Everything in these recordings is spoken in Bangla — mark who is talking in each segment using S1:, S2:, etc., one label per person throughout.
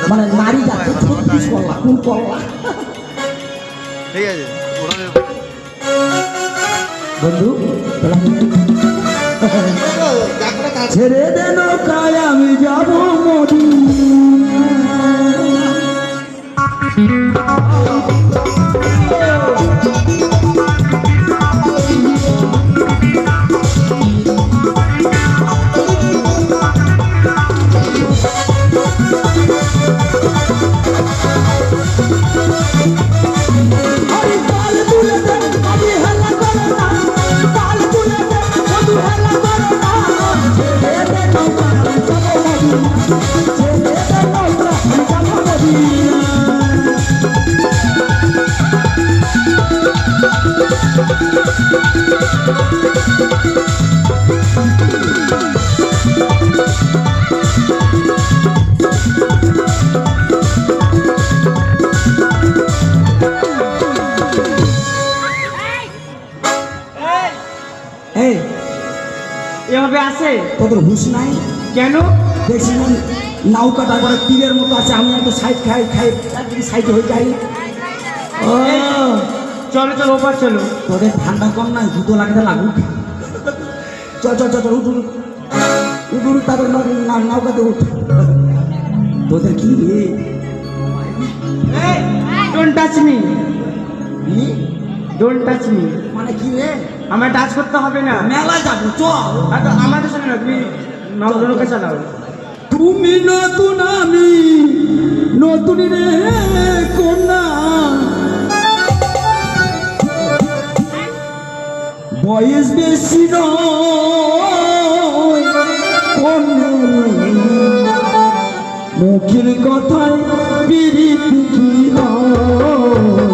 S1: মানে নারী যাচ্ছে 36 কল্লা কোন কল্লা
S2: ঠিক আছে
S1: বন্ধু ছেড়ে দে নৌকায় আমি যাব
S3: এভাবে আসে
S1: তোদের হুশ নাই
S3: কেন?
S1: দেখছি না নৌকাটা করে তীরের মতো আছে, আমি একটু সাইড খাই সাইড হয়ে যাই। ও
S3: চলো চলো ওপার চলো।
S1: তোদের ঠান্ডা কম নাই, জুতো লাগতে লাগুক। চল চল চল উঠ উঠ উঠ তারপর নৌকাতে উঠ। তোদের কি রে?
S3: Don't touch me, don't touch me
S1: মানে কি রে?
S3: আমায় টাচ করতে হবে না।
S1: মেলায় যাবো চল।
S3: আমাদের সঙ্গে না, তুমি নৌকা চালাও।
S1: তুমি নতুন আমি নতুন রে কন্যা, বয়স বেশি নয় কন্যা, মুখের কথায় পিরিতি কি হয়,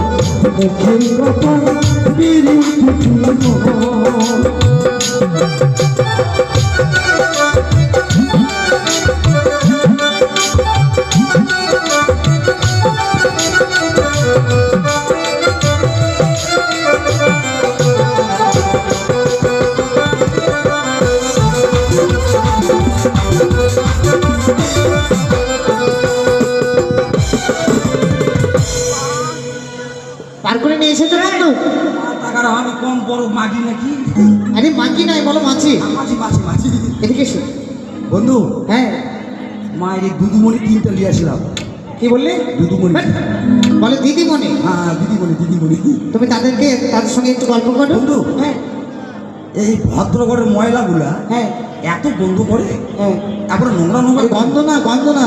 S1: মুখের কথায় পিরিতি কি হয়।
S4: পার করে নিয়ে এসেছো বন্ধু?
S1: টাকার আমি কম বড় মাগি নাকি?
S4: আরে মাগি নাই, বলো মাছি।
S1: মাছি মাছি মাছি।
S4: এদিকে এসো
S1: বন্ধু
S4: হ্যাঁ।
S1: মায়ের দুধুমণি 3টা নিয়ে আসলাম।
S4: কি বললে?
S1: দুধুমণি
S4: বলে দিদিমণি?
S1: হ্যাঁ দিদিমণি।
S4: তুমি তাদের সঙ্গে একটু গল্প করো।
S1: বন্ধু
S4: হ্যাঁ
S1: এই ভদ্রগড়ের ময়লাগুলা
S4: হ্যাঁ
S1: এত গন্ধ করে,
S4: হ্যাঁ।
S1: তারপরে নোংরা
S4: গন্ধ না